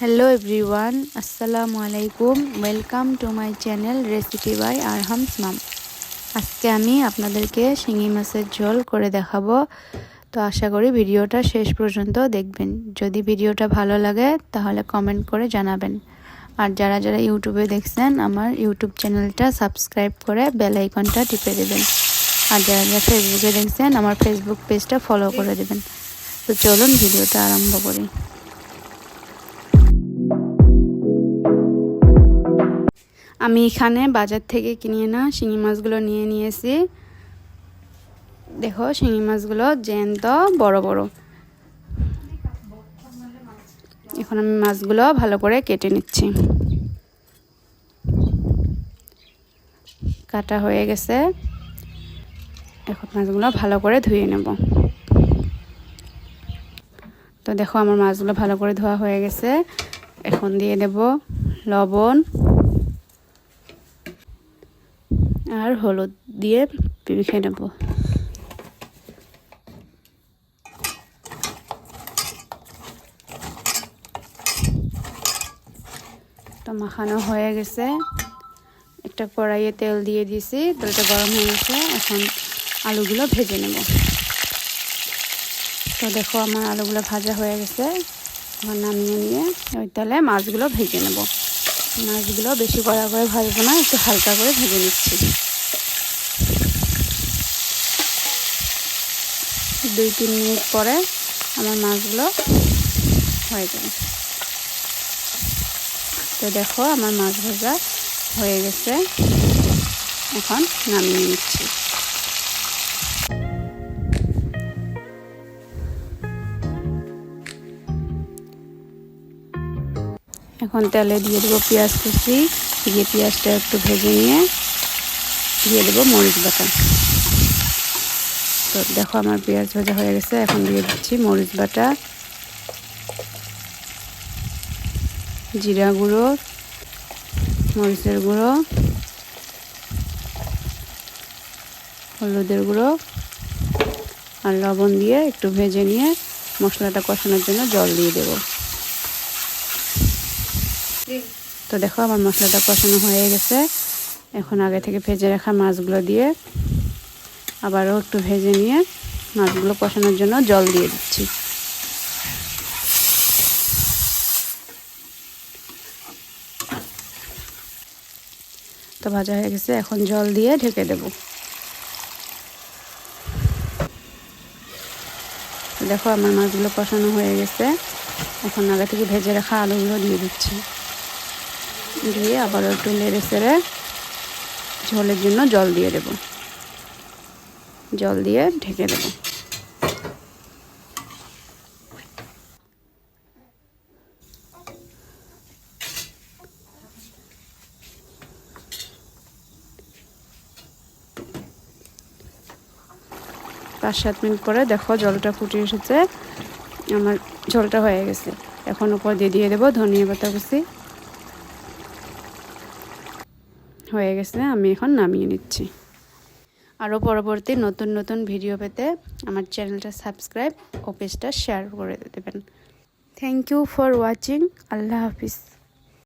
Hello everyone, আসসালামু আলাইকুম। Welcome to my channel recipe by Arham's mom. আজকে আমি আপনাদেরকে শিঙি মাছের ঝোল করে দেখাবো। তো আশা করি ভিডিওটা শেষ পর্যন্ত দেখবেন। যদি ভিডিওটা ভালো লাগে তাহলে কমেন্ট করে জানাবেন। আর যারা যারা ইউটিউবে দেখছেন আমার ইউটিউব চ্যানেলটা সাবস্ক্রাইব করে বেল আইকনটা টিপে দেবেন। আর যারা যারা ফেসবুকে দেখছেন আমার ফেসবুক পেজটা ফলো করে দেবেন। তো চলুন ভিডিওটা আরম্ভ করি। আমি এখানে বাজার থেকে কিনে না শিঙি মাছগুলো নিয়ে নিয়েছি। দেখো শিঙি মাছগুলো জ্যান্ত বড় বড়। এখন আমি মাছগুলো ভালো করে কেটে নিচ্ছি। কাটা হয়ে গেছে, এখন মাছগুলো ভালো করে ধুয়ে নেব। তো দেখো আমার মাছগুলো ভালো করে ধোয়া হয়ে গেছে। এখন দিয়ে দেব লবণ আর হলুদ দিয়ে মেখে নেব। তো মাখানো হয়ে গেছে। একটা কড়াইয়ে তেল দিয়ে দিয়েছি, তেলটা গরম হয়ে গেছে। এখন আলুগুলো ভেজে নেব। তো দেখো আমার আলুগুলো ভাজা হয়ে গেছে। এখন নামিয়ে নিয়ে ওই তেলে মাছগুলো ভেজে নেব। মাছগুলো বেশি কড়া করে ভাজবো না, একটু হালকা করে ভেজে নিচ্ছি। 2-3 মিনিট পরে আমার মাছগুলো হয়ে যাবে। তো দেখো আমার মাছ ভাজা হয়ে গেছে, এখন নামিয়ে নিচ্ছি। এখন তেলে দিয়ে দেবো পেঁয়াজ কুচি, দিয়ে পেঁয়াজটা একটু ভেজে নিয়ে দিয়ে দেবো মরিচ বাটা। তো দেখো আমার পেঁয়াজ ভাজা হয়ে গেছে, এখন দিয়ে দিচ্ছি মরিচ বাটা, জিরা গুঁড়ো, মরিচের গুঁড়ো, হলুদের গুঁড়ো আর লবণ দিয়ে একটু ভেজে নিয়ে মশলাটা কষানোর জন্য জল দিয়ে দেব। তো দেখো আমার মশলাটা কষানো হয়ে গেছে। এখন আগে থেকে ভেজে রাখা মাছগুলো দিয়ে আবারও একটু ভেজে নিয়ে মাছগুলো কষানোর জন্য জল দিয়ে দিচ্ছি। তো ভাজা হয়ে গেছে, এখন জল দিয়ে ঢেকে দেব। দেখো আমার মাছগুলো কষানো হয়ে গেছে। এখন আগে থেকে ভেজে রাখা আলুগুলো দিয়ে দিচ্ছি। দিয়ে আবারও একটু নেড়ে চেড়ে ঝোলের জন্য জল দিয়ে দেব। জল দিয়ে ঢেকে দেব। পাঁচ 7 মিনিট পরে দেখো জলটা ফুটে এসেছে, আমার ঝোলটা হয়ে গেছে। এখন উপর দিয়ে দেবো ধনিয়া পাতা কুচি। হয়ে গেছে, আমি এখন নামিয়ে নিচ্ছি। আরও পরবর্তী নতুন নতুন ভিডিও পেতে আমার চ্যানেলটা সাবস্ক্রাইব ও পেজটা শেয়ার করে দেবেন। Thank you for watching. আল্লাহ হাফিজ।